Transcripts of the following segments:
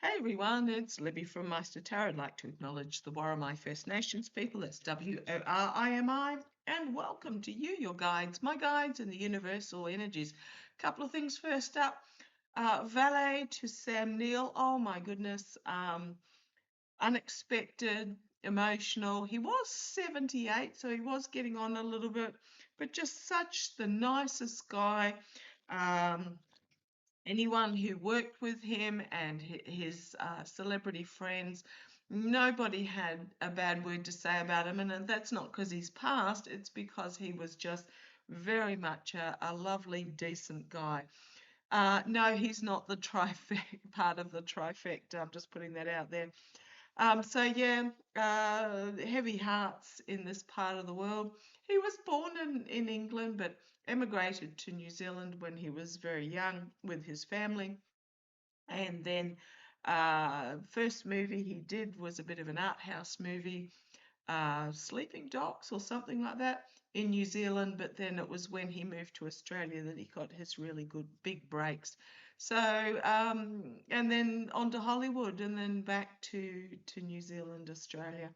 Hey everyone, it's Libby from Meister Tarot. I'd like to acknowledge the Warramai First Nations people. That's WORIMI. And welcome to you, your guides, my guides, and the universal energies. Couple of things first up. Valet to Sam Neill. Oh my goodness. Unexpected, emotional. He was 78, so he was getting on a little bit, but just such the nicest guy. Um, Anyone who worked with him and his celebrity friends, nobody had a bad word to say about him. And that's not because he's passed, it's because he was just very much a lovely, decent guy. No, he's not the trifecta, part of the trifecta. I'm just putting that out there. So yeah, heavy hearts in this part of the world. He was born in England, but emigrated to New Zealand when he was very young with his family. And then first movie he did was a bit of an art house movie, Sleeping Dogs or something like that in New Zealand. But then it was when he moved to Australia that he got his really good big breaks. So and then on to Hollywood and then back to New Zealand, Australia.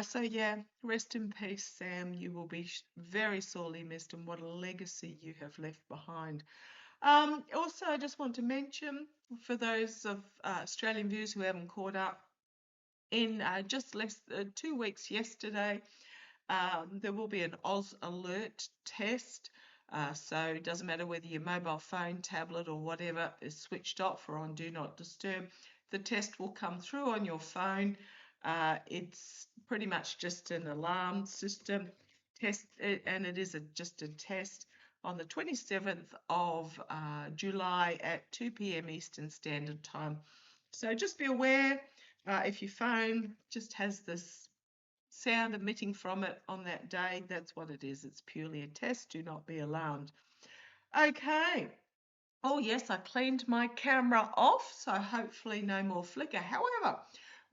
So yeah, rest in peace, Sam. You will be very sorely missed, and what a legacy you have left behind. Also, I just want to mention for those of Australian viewers who haven't caught up, in just less 2 weeks yesterday, there will be an Oz Alert test. So it doesn't matter whether your mobile phone, tablet, or whatever is switched off or on Do Not Disturb, the test will come through on your phone. It's pretty much just an alarm system test, and it is just a test on the 27th of July at 2 p.m. Eastern Standard Time. So just be aware if your phone just has this sound emitting from it on that day, that's what it is. It's purely a test. Do not be alarmed. Okay. Oh, yes, I cleaned my camera off, so hopefully no more flicker. However,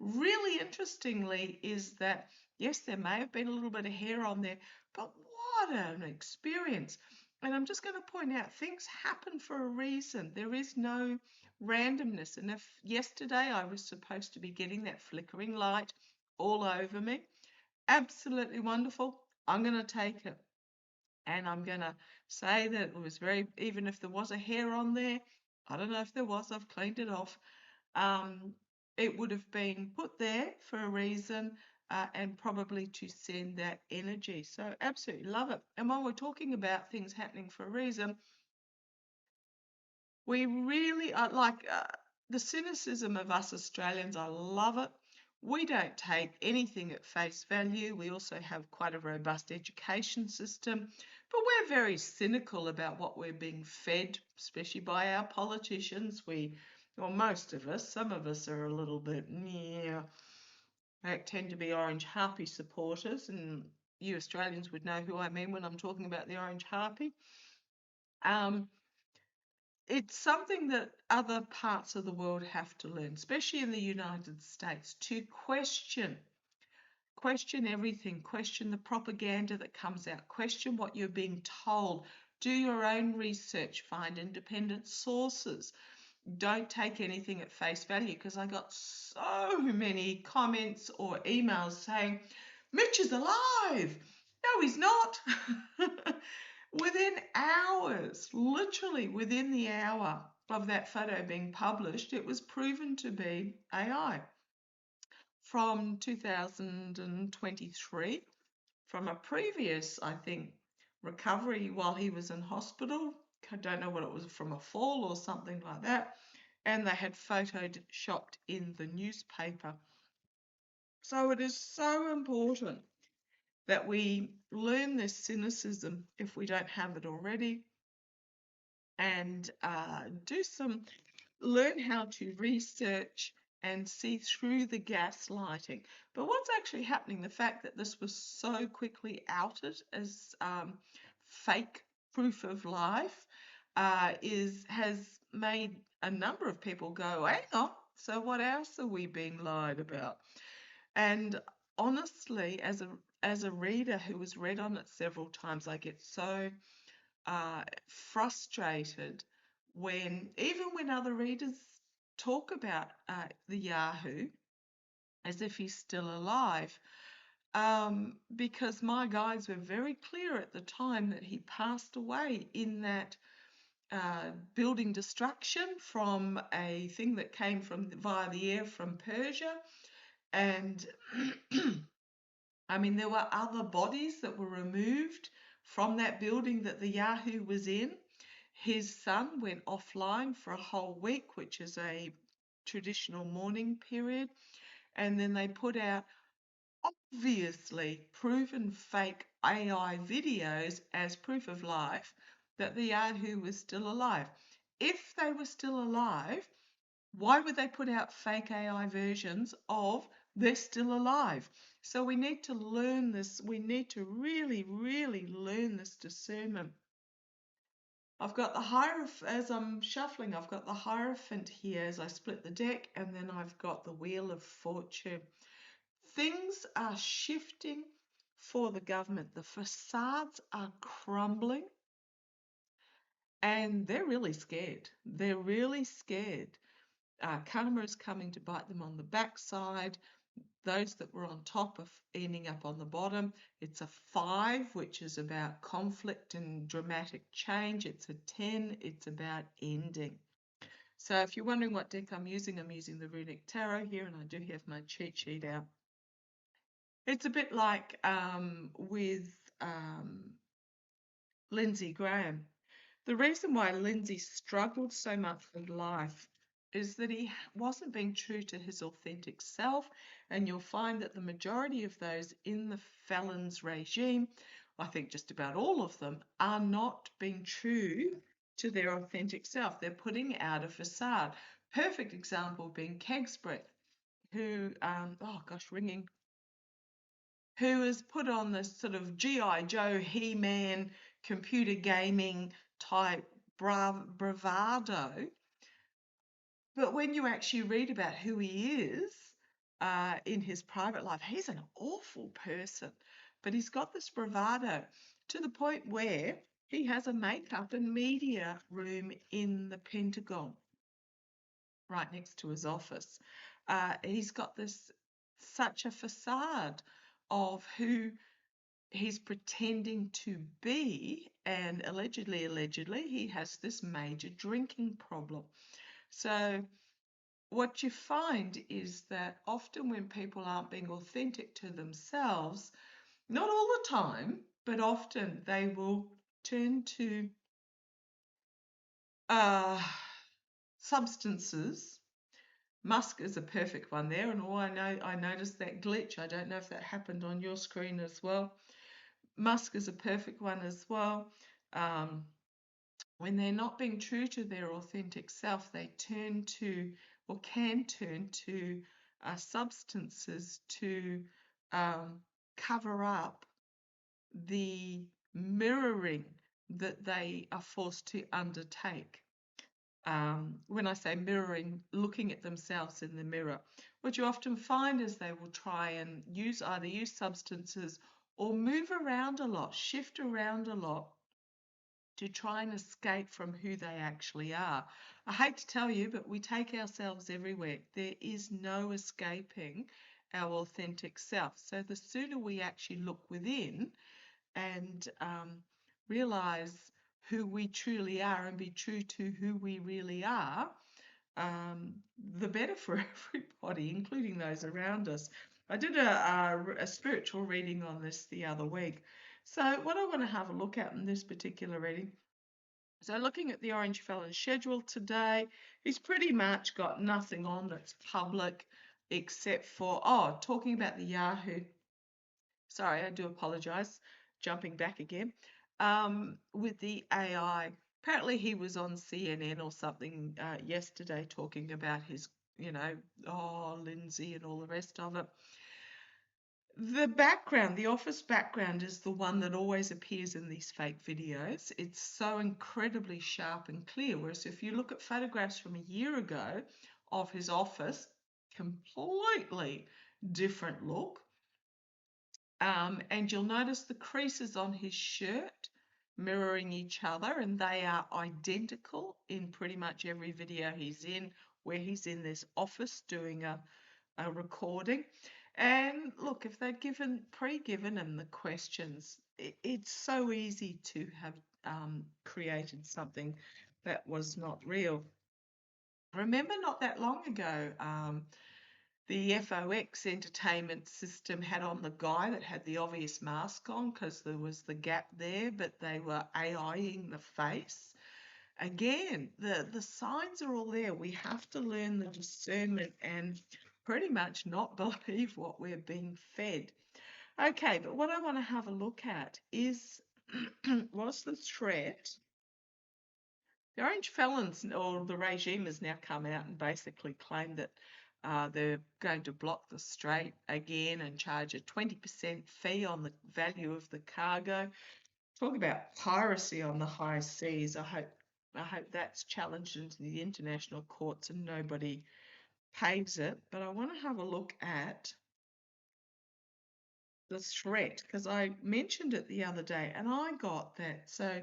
really interestingly is that, yes, there may have been a little bit of hair on there, but what an experience. And I'm just going to point out things happen for a reason. There is no randomness. And if yesterday I was supposed to be getting that flickering light all over me, absolutely wonderful, I'm going to take it. And I'm going to say that it was very, even if there was a hair on there, I don't know if there was, I've cleaned it off. Um, it would have been put there for a reason and probably to send that energy. So, absolutely love it. And while we're talking about things happening for a reason, we really are like the cynicism of us Australians. I love it. We don't take anything at face value. We also have quite a robust education system, but we're very cynical about what we're being fed, especially by our politicians. Well, most of us, some of us are a little bit, yeah, they tend to be Orange Harpy supporters, and you Australians would know who I mean when I'm talking about the Orange Harpy. Um, it's something that other parts of the world have to learn, especially in the United States, to question everything, question the propaganda that comes out, question what you're being told, do your own research, find independent sources. Don't take anything at face value, because I got so many comments or emails saying, Mitch is alive. No, he's not. Within hours, literally within the hour of that photo being published, it was proven to be AI from 2023, from a previous, I think, recovery while he was in hospital. I don't know what it was, from a fall or something like that. And they had photoshopped in the newspaper. So it is so important that we learn this cynicism if we don't have it already, and learn how to research and see through the gaslighting. But what's actually happening, the fact that this was so quickly outed as fake proof of life, has made a number of people go, hang on, so what else are we being lied about? And honestly, as a reader who has read on it several times, I get so frustrated when, even when other readers talk about the Yahoo as if he's still alive. Because my guides were very clear at the time that he passed away in that building destruction from a thing that came from via the air from Persia. And I mean, there were other bodies that were removed from that building that the Yahoo was in. His son went offline for a whole week, which is a traditional mourning period. And then they put out obviously proven fake AI videos as proof of life that the Yahoo was still alive. If they were still alive, why would they put out fake AI versions of they're still alive? So we need to learn this. We need to really, really learn this discernment. I've got the Hierophant, as I'm shuffling, I've got the Hierophant here as I split the deck, and then I've got the Wheel of Fortune. Things are shifting for the government. The facades are crumbling, and they're really scared. They're really scared. Karma is coming to bite them on the backside. Those that were on top are ending up on the bottom. It's a 5, which is about conflict and dramatic change. It's a 10, it's about ending. So if you're wondering what deck I'm using the Runic Tarot here, and I do have my cheat sheet out. It's a bit like with Lindsay Graham. The reason why Lindsay struggled so much in life is that he wasn't being true to his authentic self, and you'll find that the majority of those in the felons regime, I think just about all of them, are not being true to their authentic self. They're putting out a facade. Perfect example being Kegsbrett, who, who has put on this sort of G.I. Joe, He-Man, computer gaming type bravado. But when you actually read about who he is in his private life, he's an awful person. But he's got this bravado to the point where he has a makeup and media room in the Pentagon right next to his office. He's got such a facade of who he's pretending to be, and allegedly, he has this major drinking problem. So what you find is that often when people aren't being authentic to themselves, not all the time, but often they will turn to substances. Musk is a perfect one there, and I noticed that glitch. I don't know if that happened on your screen as well. Musk is a perfect one as well. When they're not being true to their authentic self, they turn to, or can turn to, substances to cover up the mirroring that they are forced to undertake. When I say mirroring, looking at themselves in the mirror, what you often find is they will try and either use substances or move around a lot, shift around a lot to try and escape from who they actually are. I hate to tell you, but we take ourselves everywhere. There is no escaping our authentic self. So the sooner we actually look within and realize who we truly are and be true to who we really are, the better for everybody, including those around us. I did a spiritual reading on this the other week. So what I want to have a look at in this particular reading, so looking at the Orange Felon schedule today, he's pretty much got nothing on that's public except for, talking about the Yahoo. Sorry, I do apologise. Jumping back again. With the AI. Apparently he was on CNN or something yesterday talking about his, Lindsay and all the rest of it. The background, the office background, is the one that always appears in these fake videos. It's so incredibly sharp and clear. Whereas if you look at photographs from a year ago of his office, completely different look. And you'll notice the creases on his shirt mirroring each other, and they are identical in pretty much every video he's in where he's in this office doing a recording. And look, if they'd pre-given him the questions, it's so easy to have created something that was not real. Remember, not that long ago, the FOX entertainment system had on the guy that had the obvious mask on because there was the gap there, but they were AIing the face. Again, the signs are all there. We have to learn the discernment and pretty much not believe what we're being fed. Okay, but what I want to have a look at is was the threat. The Orange Felons, or the regime, has now come out and basically claimed that they're going to block the strait again and charge a 20% fee on the value of the cargo. Talk about piracy on the high seas. I hope that's challenged into the international courts and nobody pays it. But I want to have a look at the threat because I mentioned it the other day and I got that. So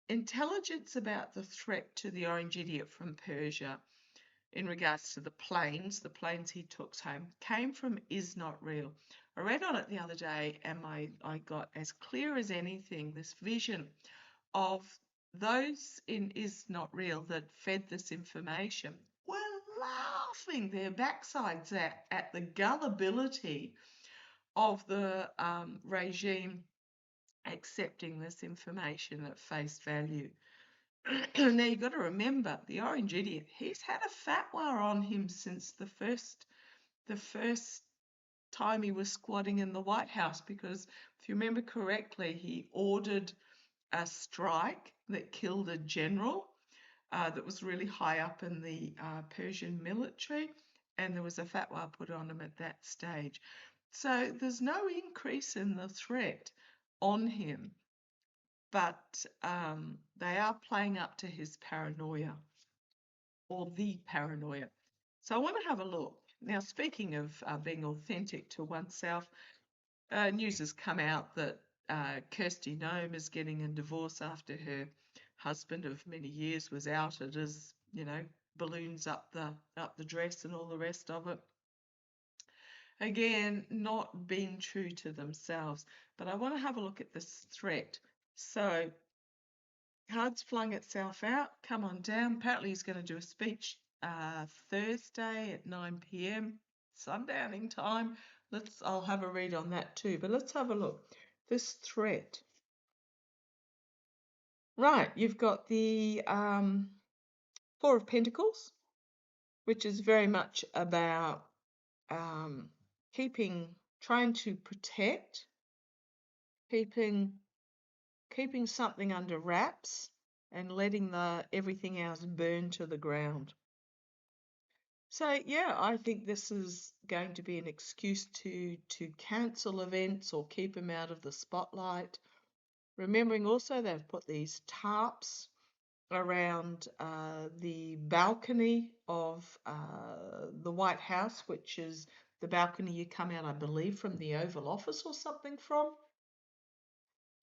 intelligence about the threat to the Orange Idiot from Persia in regards to the planes he took home, came from Is Not Real. I read on it the other day and I got as clear as anything this vision of those in Is Not Real that fed this information were laughing their backsides at the gullibility of the regime accepting this information at face value. Now you've got to remember the Orange Idiot. He's had a fatwa on him since the first time he was squatting in the White House, because if you remember correctly, he ordered a strike that killed a general that was really high up in the Persian military, and there was a fatwa put on him at that stage. So there's no increase in the threat on him, but they are playing up to his paranoia, or the paranoia. So I want to have a look. Now, speaking of being authentic to oneself, news has come out that Kirsty Noem is getting a divorce after her husband of many years was outed as, balloons up the dress and all the rest of it. Again, not being true to themselves. But I want to have a look at this threat. So cards flung itself out. Come on down. Apparently he's going to do a speech Thursday at 9 p.m. sundowning time. I'll have a read on that too. But let's have a look. This threat. Right, you've got the Four of Pentacles, which is very much about trying to protect, keeping something under wraps and letting everything else burn to the ground. So yeah, I think this is going to be an excuse to cancel events or keep them out of the spotlight. Remembering also they've put these tarps around the balcony of the White House, which is the balcony you come out, I believe, from the Oval Office or something from,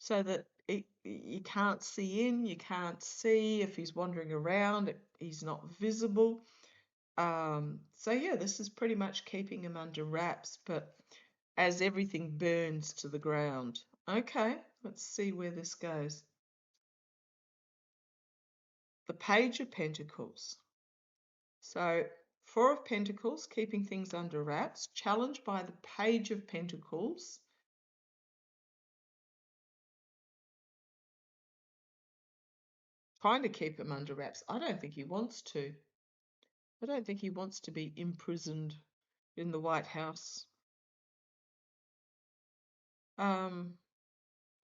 so that you can't see in, you can't see if he's wandering around, he's not visible. So yeah, this is pretty much keeping him under wraps, but as everything burns to the ground. Okay, let's see where this goes. The Page of Pentacles. So, Four of Pentacles, keeping things under wraps, challenged by the Page of Pentacles. Trying to keep him under wraps. I don't think he wants to. I don't think he wants to be imprisoned in the White House.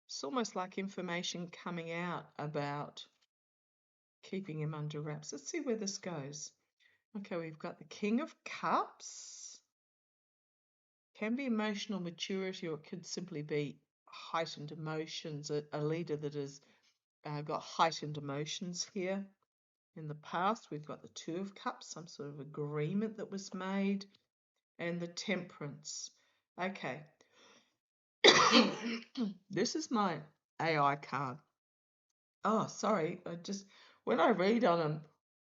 It's almost like information coming out about keeping him under wraps. Let's see where this goes. Okay, we've got the King of Cups. Can be emotional maturity, or it could simply be heightened emotions, a leader that has got heightened emotions here. In the past, we've got the Two of Cups, some sort of agreement that was made, and the Temperance. Okay. This is my AI card. Oh, sorry. When I read on them,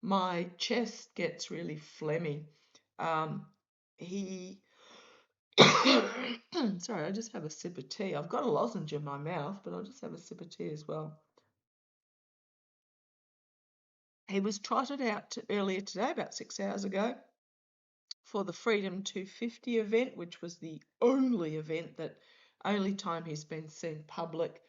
my chest gets really phlegmy. He Sorry, I just have a sip of tea. I've got a lozenge in my mouth, but I'll just have a sip of tea as well. He was trotted out earlier today, about 6 hours ago, for the Freedom 250 event, which was the only time he's been seen public,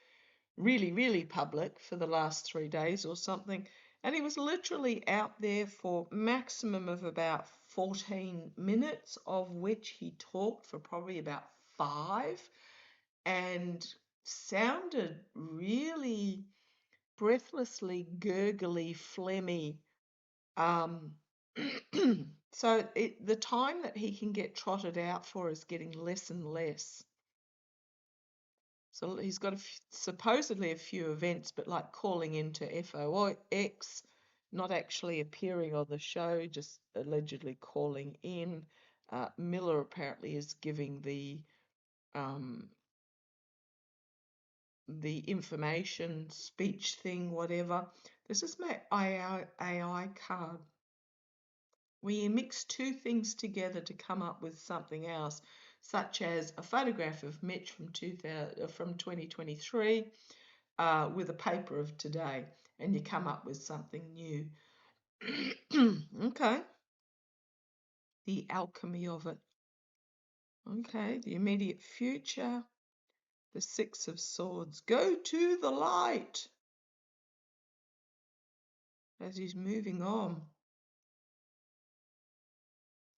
really, really public, for the last 3 days or something. And he was literally out there for maximum of about 14 minutes, of which he talked for probably about 5, and sounded really breathlessly, gurgly, phlegmy. So the time that he can get trotted out for is getting less and less. So he's got supposedly a few events, but like calling into FOX, not actually appearing on the show, just allegedly calling in. Miller apparently is giving the information, speech thing, whatever. This is my AI card. We mix two things together to come up with something else, such as a photograph of Mitch from 2023 with a paper of today, and you come up with something new. Okay. The alchemy of it. Okay, the immediate future. The Six of Swords. Go to the light. As he's moving on.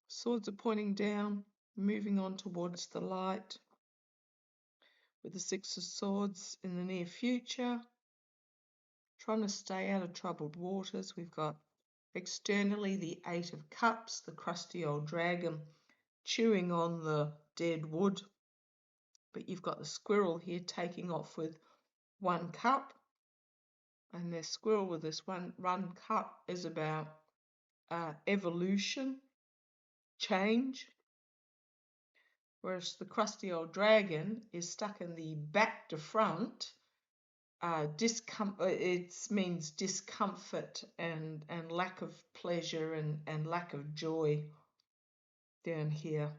Swords are pointing down, moving on towards the light. With the Six of Swords in the near future. Trying to stay out of troubled waters. We've got externally the Eight of Cups, the crusty old dragon, chewing on the dead wood. But you've got the squirrel here taking off with 1 cup. And the squirrel with this one cup is about evolution, change. Whereas the crusty old dragon is stuck in the back to front. It means discomfort and lack of pleasure and lack of joy down here.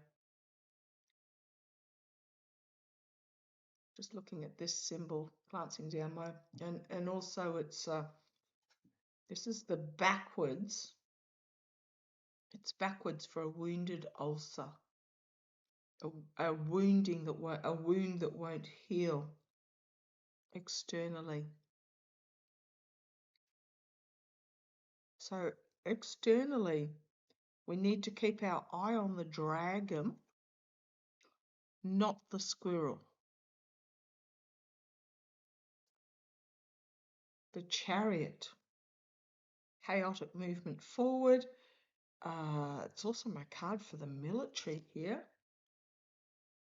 Just looking at this symbol, glancing down and also it's this is the backwards. It's backwards for a wounded ulcer, a wound that won't heal externally. So externally, we need to keep our eye on the dragon, not the squirrel. The Chariot, chaotic movement forward. It's also my card for the military here.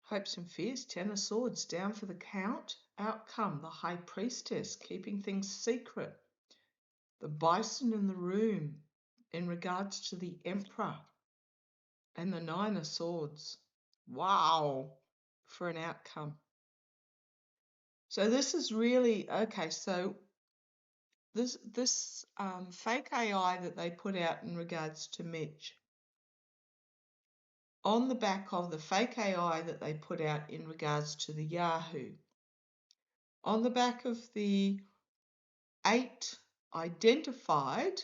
Hopes and fears, 10 of Swords, down for the count. Outcome, the High Priestess, keeping things secret. The Bison in the room, in regards to the Emperor. And the 9 of Swords. Wow, for an outcome. So this is really, okay, so this fake AI that they put out in regards to Mitch, on the back of the fake AI that they put out in regards to the Yahoo, on the back of the 8 identified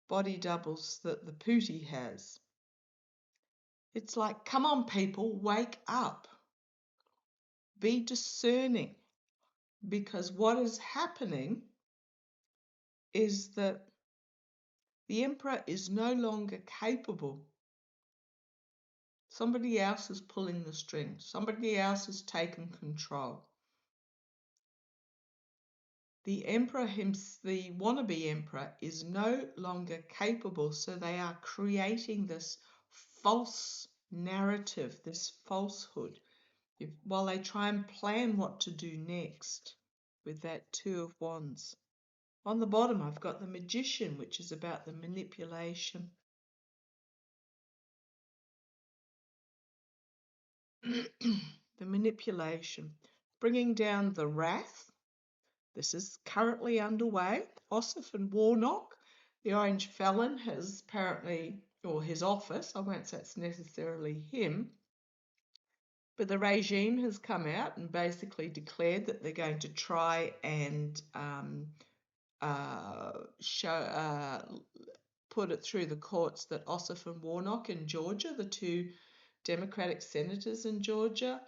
body doubles that the Pootie has, it's like, come on people, wake up, be discerning, because what is happening is that the Emperor is no longer capable. Somebody else is pulling the strings. Somebody else has taken control. The Emperor, the wannabe Emperor, is no longer capable, so they are creating this false narrative, this falsehood, while they try and plan what to do next with that 2 of Wands. On the bottom, I've got the Magician, which is about the manipulation. The manipulation, bringing down the wrath. This is currently underway. Ossoff and Warnock, The Orange Felon has apparently, or his office, I won't say it's necessarily him, but the regime has come out and basically declared that they're going to try and put it through the courts that Ossoff and Warnock in Georgia, the two Democratic senators in Georgia,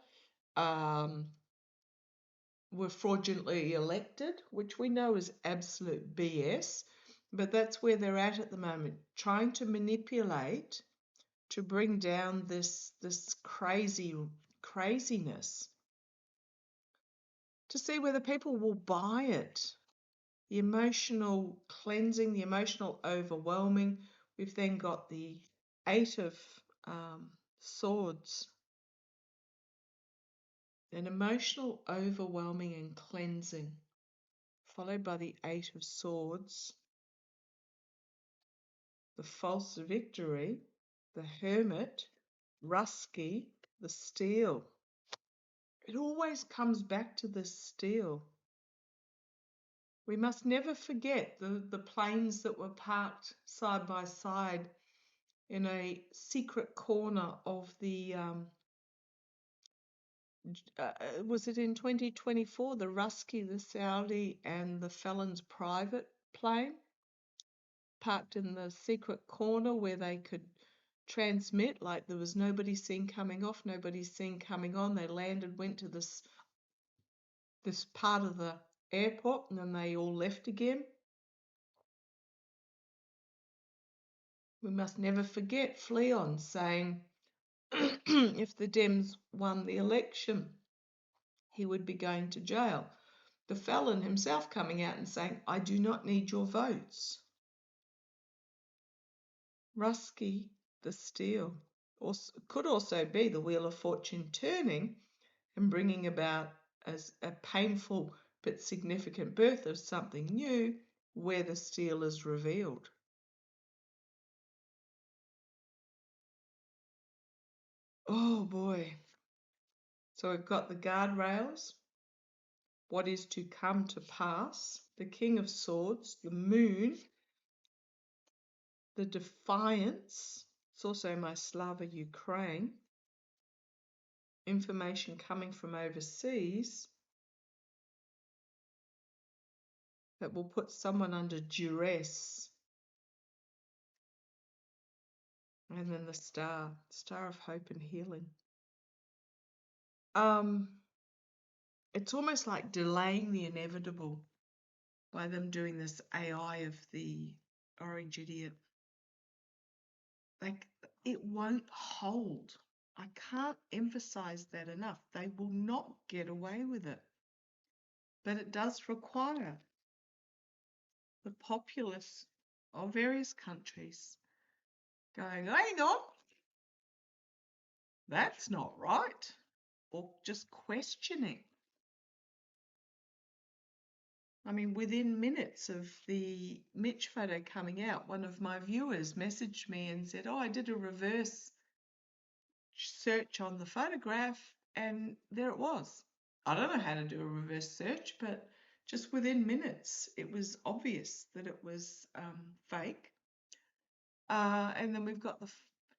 were fraudulently elected, which we know is absolute BS. But that's where they're at the moment, trying to manipulate to bring down this craziness, to see whether people will buy it. The emotional cleansing, the emotional overwhelming. We've then got the Eight of Swords. An emotional overwhelming and cleansing, followed by the Eight of Swords, the False Victory, the Hermit, Rusky, the Steel. It always comes back to the Steel. We must never forget the planes that were parked side by side in a secret corner of the, was it in 2024, the Rusky, the Saudi, and the Felon's private plane? Parked in the secret corner where they could transmit, like there was nobody seen coming off, nobody seen coming on. They landed, went to this part of the airport, and then they all left again. We must never forget Fleon saying if the Dems won the election, he would be going to jail. The Felon himself coming out and saying, I do not need your votes. Rusky, the Steel, could also be the Wheel of Fortune turning and bringing about as a painful but significant birth of something new where the Steel is revealed. Oh boy. So we've got the guardrails, what is to come to pass, the King of Swords, the Moon, the Defiance. It's also my Slava Ukraine. Information coming from overseas that will put someone under duress. And then the Star of Hope and Healing. It's almost like delaying the inevitable by them doing this AI of the Orange Idiot. Like, it won't hold. I can't emphasize that enough. They will not get away with it. But it does require the populace of various countries going, hang on, that's not right, or just questioning. I mean, within minutes of the Mitch photo coming out, one of my viewers messaged me and said, oh, I did a reverse search on the photograph and there it was. I don't know how to do a reverse search, but just within minutes, it was obvious that it was fake. And then we've got the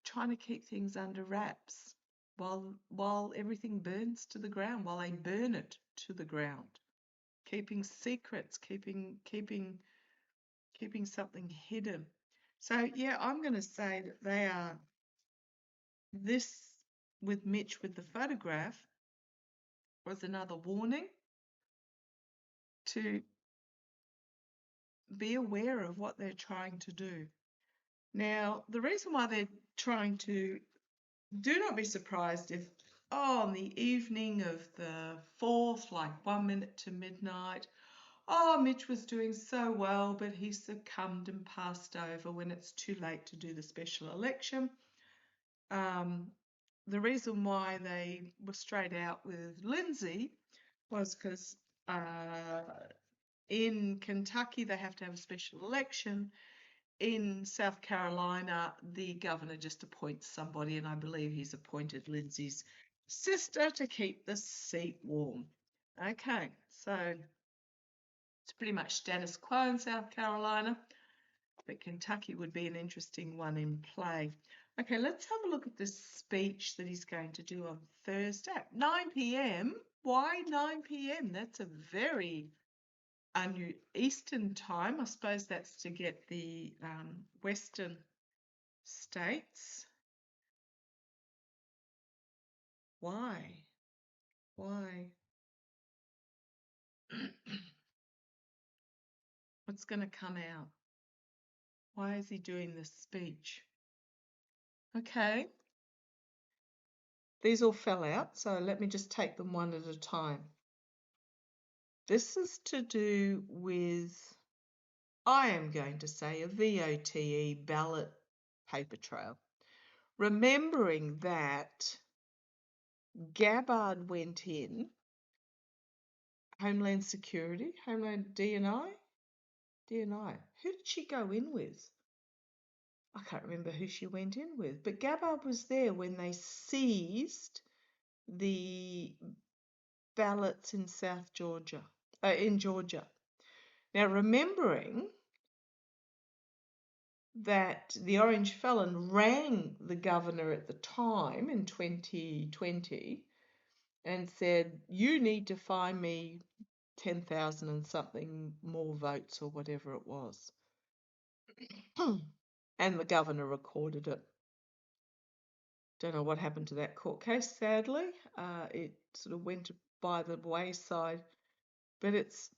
trying to keep things under wraps while everything burns to the ground, while they burn it to the ground. Keeping secrets, keeping something hidden. So yeah, I'm going to say that they are, this with Mitch with the photograph was another warning to be aware of what they're trying to do. Now, the reason why they're trying to, do not be surprised if, on the evening of the 4th, like 1 minute to midnight, oh, Mitch was doing so well, but he succumbed and passed over when it's too late to do the special election. The reason why they were straight out with Lindsay was because in Kentucky they have to have a special election. In South Carolina, the governor just appoints somebody, and I believe he's appointed Lindsay's sister to keep the seat warm. Okay, so it's pretty much status quo in South Carolina. but Kentucky would be an interesting one in play. Okay, let's have a look at this speech that he's going to do on Thursday at 9 p.m. Why 9 p.m.? That's a very Eastern time. I suppose that's to get the Western states. Why? Why? What's going to come out? Why is he doing this speech? Okay. These all fell out, so let me just take them one at a time. This is to do with, I am going to say, a VOTE, ballot paper trail. Remembering that Gabbard went in, Homeland Security, Homeland DNI. Who did she go in with? I can't remember who she went in with, but Gabbard was there when they seized the ballots in Georgia. Now, remembering that the Orange Felon rang the governor at the time in 2020 and said, you need to find me 10,000 and something more votes or whatever it was. And the governor recorded it. Don't know what happened to that court case, sadly. It sort of went by the wayside. But it's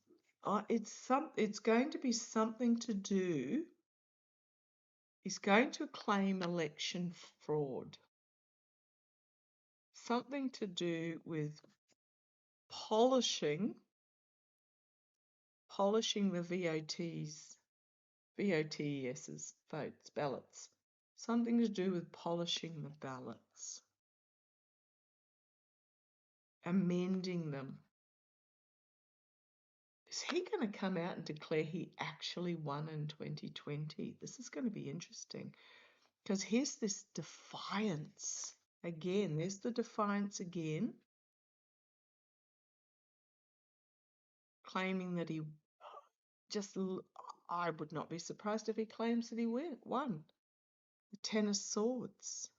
going to be something to do. He's going to claim election fraud. Something to do with polishing the VOTES's votes, ballots. Something to do with polishing the ballots. Amending them. Is he going to come out and declare he actually won in 2020? This is going to be interesting because here's this defiance. Again, there's the defiance again. Claiming that he I would not be surprised if he claims that he won. The Ten of Swords.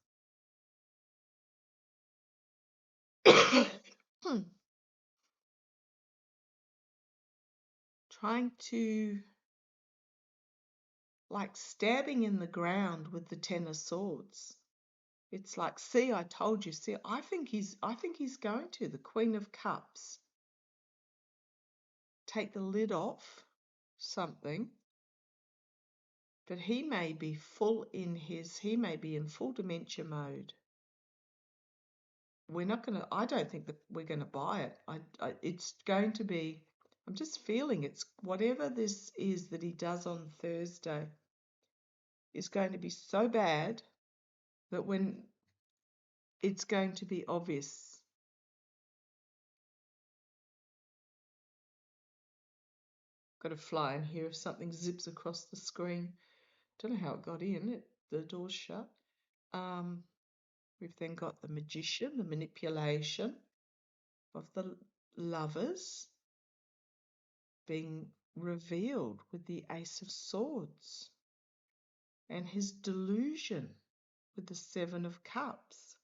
Trying to, like stabbing in the ground with the Ten of Swords. It's like, see, I told you. See, I think he's going to. The Queen of Cups. Take the lid off something. But he may be in full dementia mode. I don't think that we're going to buy it. It's going to be, I'm just feeling it's whatever this is that he does on Thursday is going to be so bad that when it's going to be obvious. Got to fly in here if something zips across the screen. Don't know how it got in. The door's shut. We've then got the Magician, the manipulation of the Lovers being revealed with the Ace of Swords and his delusion with the Seven of Cups.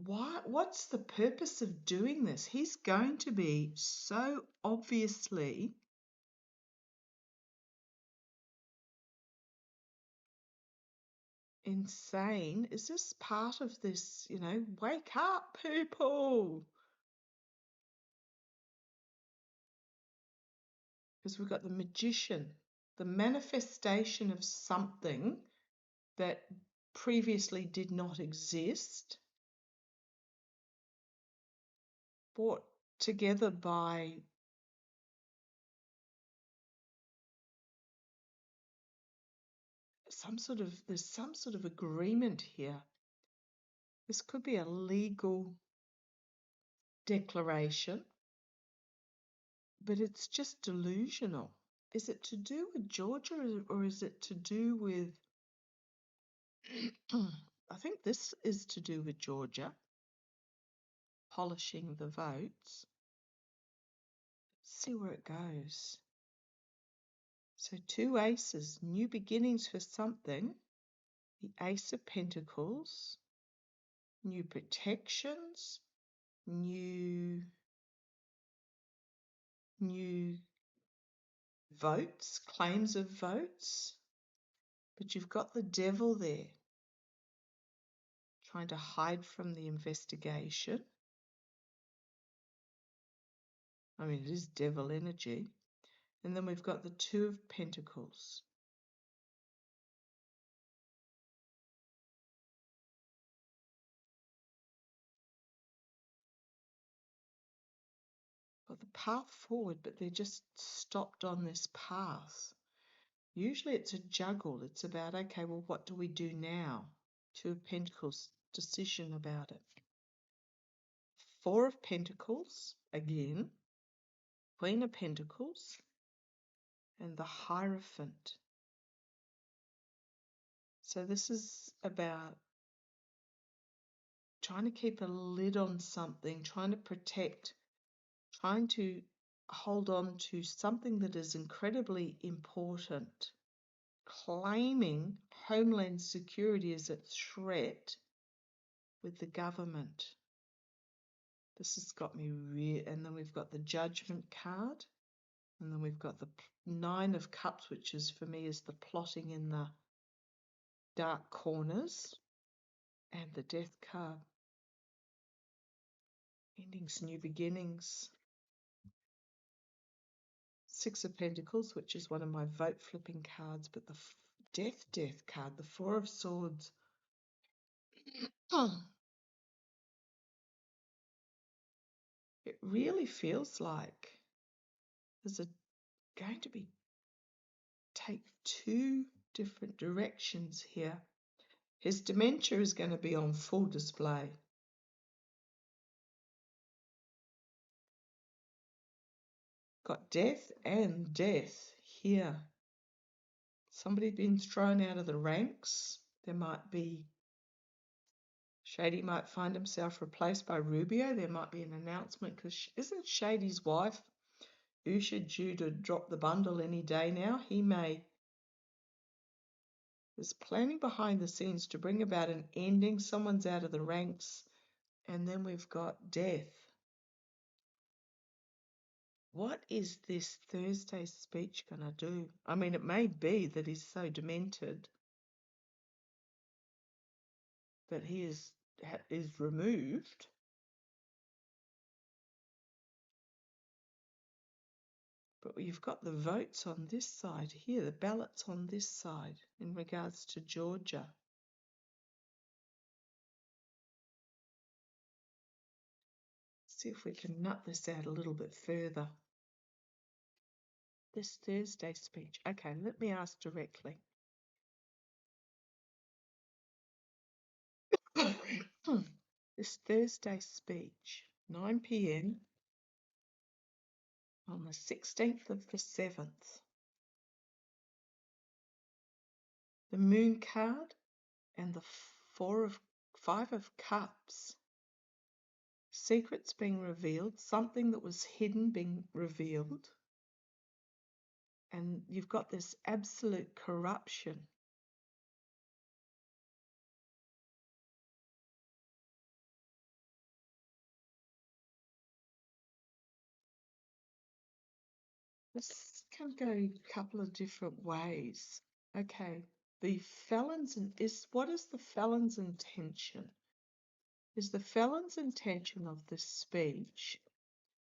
What's the purpose of doing this? He's going to be so obviously insane. Is this part of this, wake up, people? Because we've got the Magician, the manifestation of something that previously did not exist, brought together by there's some sort of agreement here. This could be a legal declaration, but it's just delusional. Is it to do with Georgia or is it to do with I think this is to do with Georgia, polishing the votes. see where it goes. So 2 aces, new beginnings for something. The Ace of Pentacles, new protections, new votes, claims of votes. But you've got the Devil there, trying to hide from the investigation. I mean, it is Devil energy. And then we've got the 2 of Pentacles. Got the path forward, but they're just stopped on this path. Usually it's a juggle. It's about, okay, well, what do we do now? 2 of Pentacles, decision about it. 4 of Pentacles, again. Queen of Pentacles. And the Hierophant. So this is about trying to keep a lid on something, trying to protect, trying to hold on to something that is incredibly important, claiming homeland security as a threat with the government. This has got me and then we've got the Judgment card, and then we've got the 9 of Cups, which is for me is the plotting in the dark corners, and the Death card. Endings, new beginnings. 6 of Pentacles, which is one of my vote flipping cards, but the Death card, the 4 of Swords. It really feels like there's going to be take 2 different directions here. His dementia is going to be on full display. Got death and death here. Somebody been thrown out of the ranks. There might be, Shady might find himself replaced by Rubio. There might be an announcement, because isn't Shady's wife, Usha, due to drop the bundle any day now? There's planning behind the scenes to bring about an ending. Someone's out of the ranks. And then we've got death. What is this Thursday speech going to do? I mean, it may be that he's so demented that he is removed. But you've got the votes on this side here, the ballots on this side in regards to Georgia. See if we can nut this out a little bit further. This Thursday speech. Okay, let me ask directly. This Thursday speech, 9 p.m. on the 16th of the 7th. The Moon card and the 5 of Cups. Secrets being revealed, something that was hidden being revealed. And you've got this absolute corruption. This can go a couple of different ways. Okay, the felon's what is the felon's intention? Is the felon's intention of this speech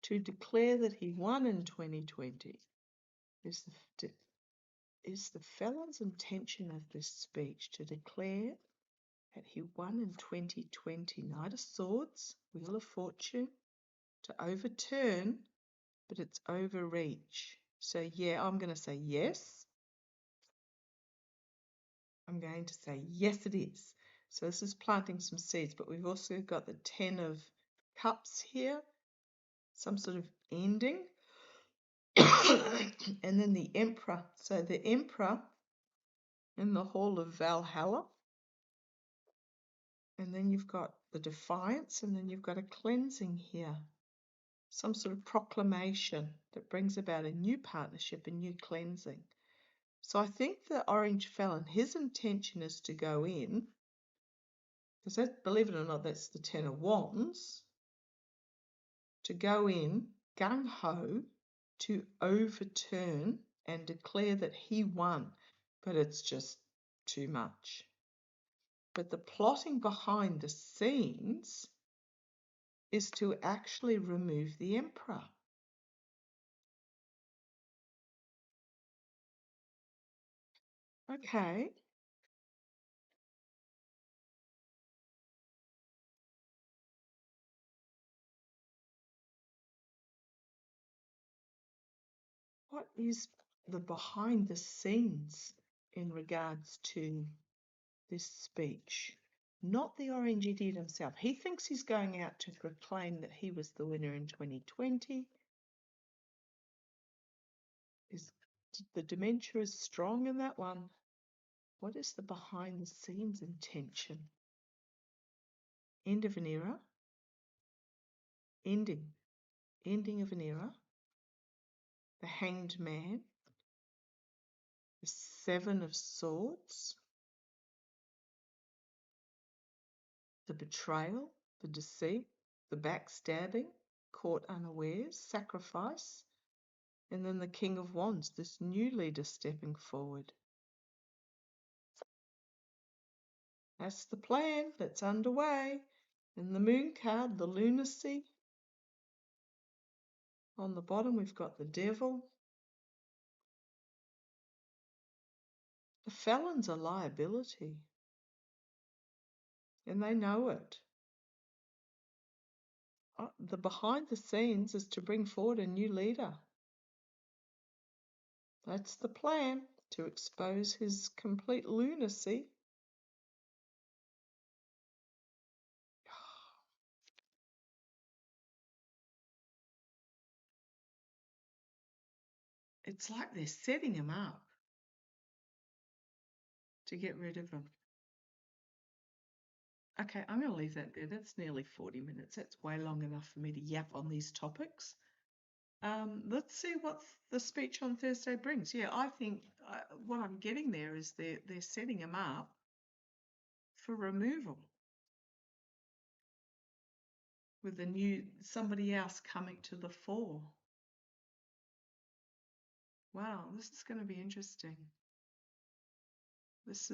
to declare that he won in 2020? Is the felon's intention of this speech to declare that he won in 2020? Knight of Swords, Wheel of Fortune, to overturn, but it's overreach. So yeah, I'm going to say yes. I'm going to say yes, it is. So this is planting some seeds, but we've also got the 10 of Cups here, some sort of ending. And then the Emperor. So the Emperor in the Hall of Valhalla. And then you've got the Defiance, and then you've got a cleansing here. some sort of proclamation that brings about a new partnership, a new cleansing. So I think the orange felon, his intention is to go in, because that, believe it or not, that's the Ten of Wands, to go in gung-ho to overturn and declare that he won, but it's just too much. But the plotting behind the scenes is to actually remove the Emperor. Okay. What is the behind the scenes in regards to this speech? Not the orange idiot himself. He thinks he's going out to proclaim that he was the winner in 2020. The dementia is strong in that one. What is the behind the scenes intention? End of an era. Ending of an era. The Hanged Man. The Seven of Swords. The betrayal, the deceit, the backstabbing, caught unawares, sacrifice, and then the King of Wands, this new leader stepping forward. That's the plan that's underway. And the Moon card, the lunacy. On the bottom, we've got the Devil. The felon's a liability, and they know it. The behind the scenes is to bring forward a new leader. That's the plan, to expose his complete lunacy. It's like they're setting him up to get rid of him. Okay, I'm going to leave that there. That's nearly 40 minutes. That's way long enough for me to yap on these topics. Let's see what the speech on Thursday brings. Yeah, I think what I'm getting there is they're setting him up for removal with somebody else coming to the fore. Wow, this is going to be interesting. This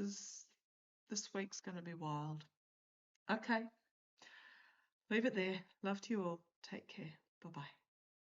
week's going to be wild. Okay, leave it there. Love to you all. Take care. Bye-bye.